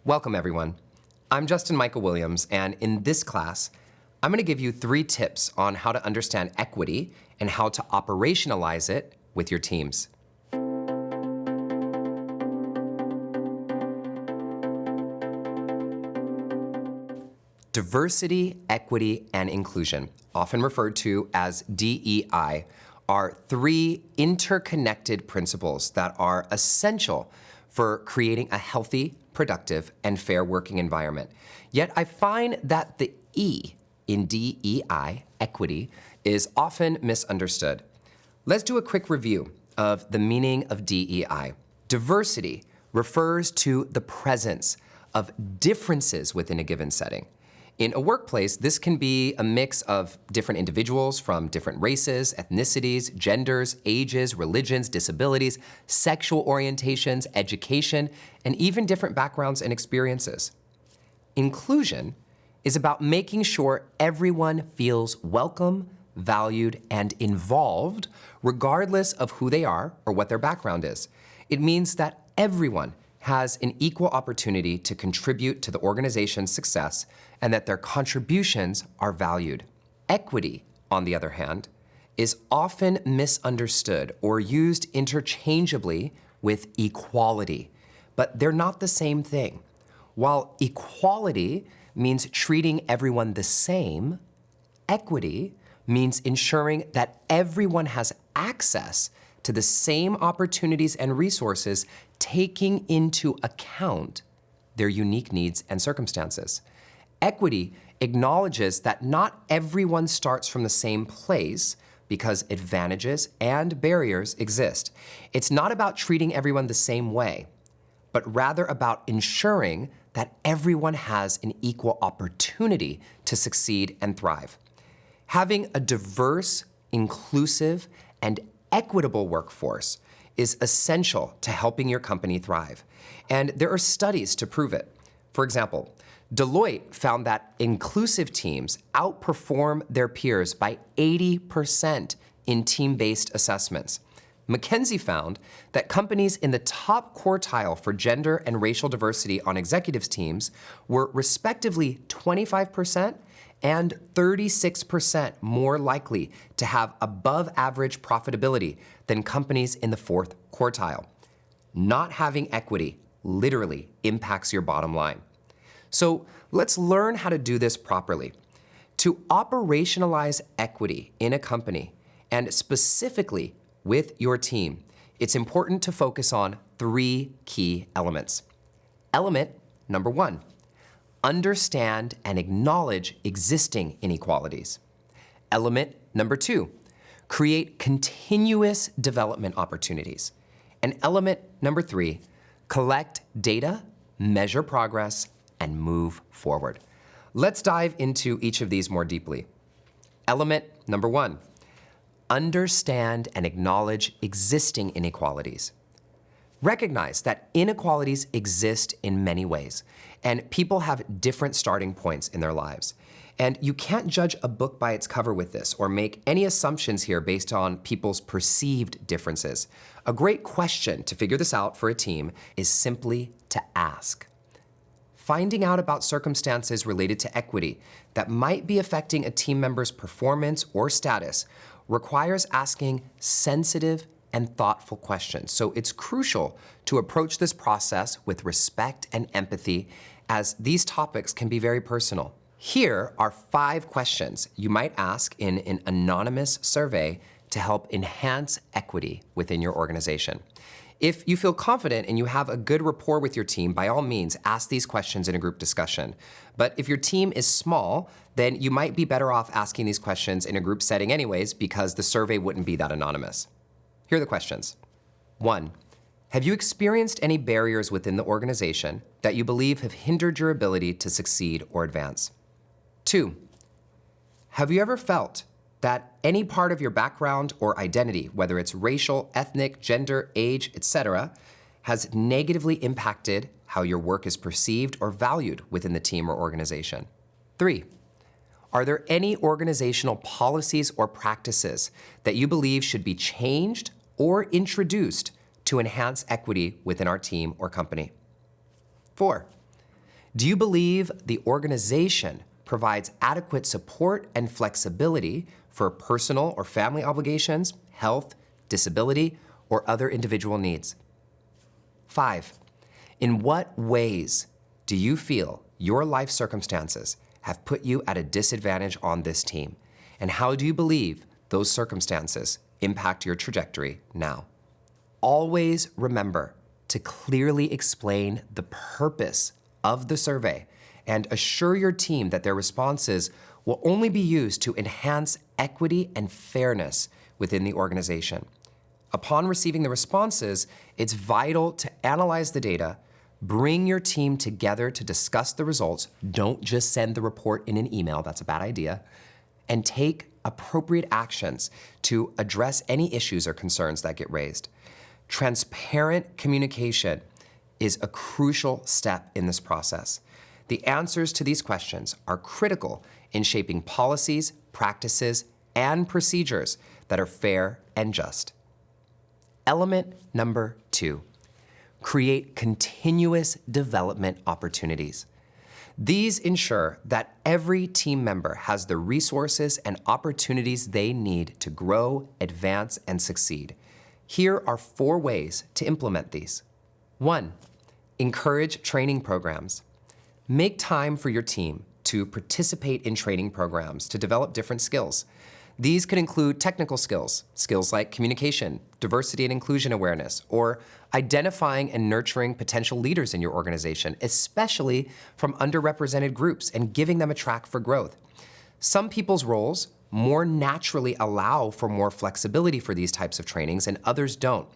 Welcome, everyone. I'm Justin Michael Williams, and in this class, I'm going to give you 3 tips on how to understand equity and how to operationalize it with your teams. Diversity, equity, and inclusion, often referred to as DEI, are 3 interconnected principles that are essential for creating a healthy, productive, and fair working environment. Yet I find that the E in DEI, equity, is often misunderstood. Let's do a quick review of the meaning of DEI. Diversity refers to the presence of differences within a given setting. In a workplace, this can be a mix of different individuals from different races, ethnicities, genders, ages, religions, disabilities, sexual orientations, education, and even different backgrounds and experiences. Inclusion is about making sure everyone feels welcome, valued, and involved, regardless of who they are or what their background is. It means that everyone has an equal opportunity to contribute to the organization's success and that their contributions are valued. Equity, on the other hand, is often misunderstood or used interchangeably with equality, but they're not the same thing. While equality means treating everyone the same, equity means ensuring that everyone has access to the same opportunities and resources, taking into account their unique needs and circumstances. Equity acknowledges that not everyone starts from the same place because advantages and barriers exist. It's not about treating everyone the same way, but rather about ensuring that everyone has an equal opportunity to succeed and thrive. Having a diverse, inclusive, and equitable workforce is essential to helping your company thrive. And there are studies to prove it. For example, Deloitte found that inclusive teams outperform their peers by 80% in team-based assessments. McKinsey found that companies in the top quartile for gender and racial diversity on executives teams were respectively 25% and 36% more likely to have above average profitability than companies in the 4th quartile. Not having equity literally impacts your bottom line. So let's learn how to do this properly. To operationalize equity in a company, and specifically with your team, it's important to focus on 3 key elements. Element number 1, understand and acknowledge existing inequalities. Element number 2, create continuous development opportunities. And element number 3, collect data, measure progress, and move forward. Let's dive into each of these more deeply. Element number 1, understand and acknowledge existing inequalities. Recognize that inequalities exist in many ways, and people have different starting points in their lives. And you can't judge a book by its cover with this or make any assumptions here based on people's perceived differences. A great question to figure this out for a team is simply to ask. Finding out about circumstances related to equity that might be affecting a team member's performance or status requires asking sensitive and thoughtful questions. So it's crucial to approach this process with respect and empathy, as these topics can be very personal. Here are 5 questions you might ask in an anonymous survey to help enhance equity within your organization. If you feel confident and you have a good rapport with your team, by all means, ask these questions in a group discussion. But if your team is small, then you might be better off asking these questions in a group setting anyways, because the survey wouldn't be that anonymous. Here are the questions. 1, have you experienced any barriers within the organization that you believe have hindered your ability to succeed or advance? 2, have you ever felt that any part of your background or identity, whether it's racial, ethnic, gender, age, etc., has negatively impacted how your work is perceived or valued within the team or organization? 3, are there any organizational policies or practices that you believe should be changed or introduced to enhance equity within our team or company? 4, Do you believe the organization provides adequate support and flexibility for personal or family obligations, health, disability, or other individual needs? 5, in what ways do you feel your life circumstances have put you at a disadvantage on this team? And how do you believe those circumstances impact your trajectory now? Always remember to clearly explain the purpose of the survey and assure your team that their responses will only be used to enhance equity and fairness within the organization. Upon receiving the responses, it's vital to analyze the data, bring your team together to discuss the results. Don't just send the report in an email, that's a bad idea, and take appropriate actions to address any issues or concerns that get raised. Transparent communication is a crucial step in this process. The answers to these questions are critical in shaping policies, practices, and procedures that are fair and just. Element number 2, create continuous development opportunities. These ensure that every team member has the resources and opportunities they need to grow, advance, and succeed. Here are 4 ways to implement these. 1, encourage training programs. Make time for your team to participate in training programs to develop different skills. These could include technical skills, skills like communication, diversity and inclusion awareness, or identifying and nurturing potential leaders in your organization, especially from underrepresented groups, and giving them a track for growth. Some people's roles more naturally allow for more flexibility for these types of trainings, and others don't.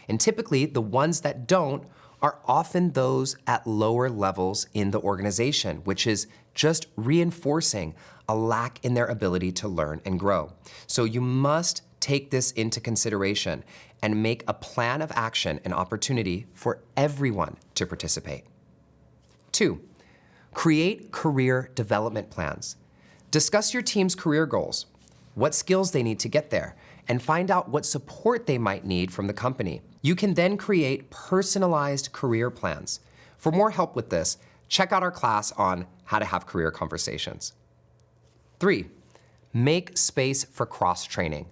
And typically, the ones that don't are often those at lower levels in the organization, which is just reinforcing a lack in their ability to learn and grow. So you must take this into consideration and make a plan of action and opportunity for everyone to participate. 2, create career development plans. Discuss your team's career goals, what skills they need to get there, and find out what support they might need from the company. You can then create personalized career plans. For more help with this, check out our class on how to have career conversations. 3, make space for cross-training.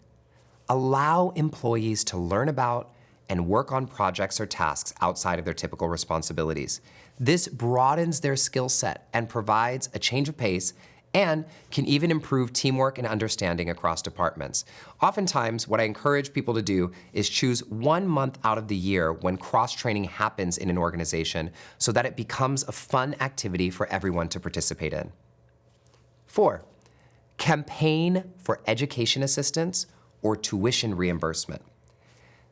Allow employees to learn about and work on projects or tasks outside of their typical responsibilities. This broadens their skill set and provides a change of pace and can even improve teamwork and understanding across departments. Oftentimes, what I encourage people to do is choose 1 month out of the year when cross-training happens in an organization so that it becomes a fun activity for everyone to participate in. 4, campaign for education assistance or tuition reimbursement.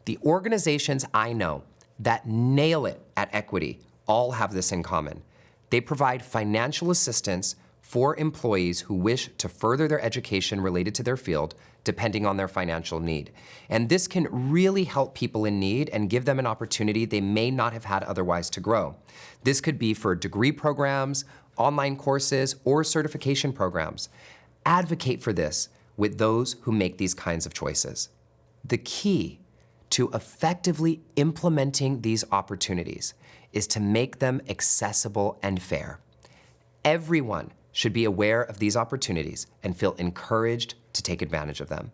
The organizations I know that nail it at Equity all have this in common. They provide financial assistance for employees who wish to further their education related to their field, depending on their financial need. And this can really help people in need and give them an opportunity they may not have had otherwise to grow. This could be for degree programs, online courses, or certification programs. Advocate for this with those who make these kinds of choices. The key to effectively implementing these opportunities is to make them accessible and fair. Everyone should be aware of these opportunities and feel encouraged to take advantage of them.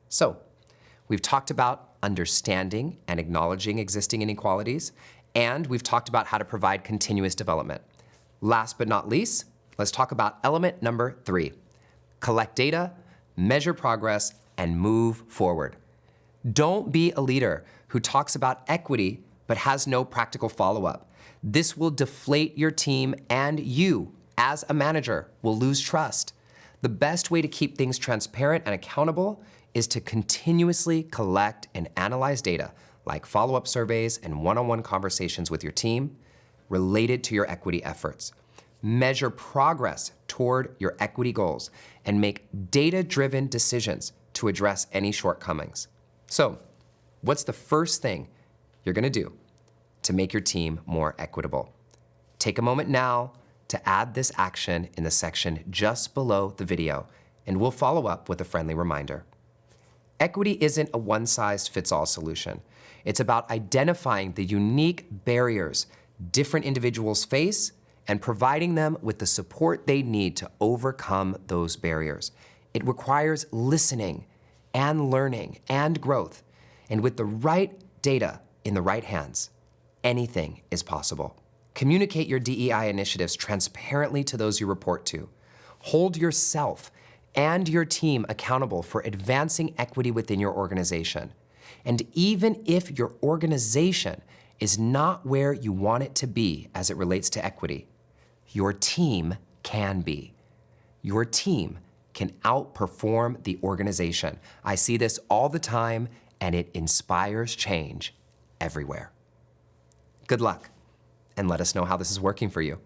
So, we've talked about understanding and acknowledging existing inequalities, and we've talked about how to provide continuous development. Last but not least, let's talk about element number 3. Collect data, measure progress, and move forward. Don't be a leader who talks about equity but has no practical follow-up. This will deflate your team, and you, as a manager, will lose trust. The best way to keep things transparent and accountable is to continuously collect and analyze data, like follow-up surveys and one-on-one conversations with your team related to your equity efforts. Measure progress toward your equity goals and make data-driven decisions to address any shortcomings. So, what's the first thing you're gonna do to make your team more equitable? Take a moment now to add this action in the section just below the video, and we'll follow up with a friendly reminder. Equity isn't a one-size-fits-all solution. It's about identifying the unique barriers different individuals face and providing them with the support they need to overcome those barriers. It requires listening and learning and growth. And with the right data in the right hands, anything is possible. Communicate your DEI initiatives transparently to those you report to. Hold yourself and your team accountable for advancing equity within your organization. And even if your organization is not where you want it to be as it relates to equity, your team can be. Your team can outperform the organization. I see this all the time, and it inspires change everywhere. Good luck, and let us know how this is working for you.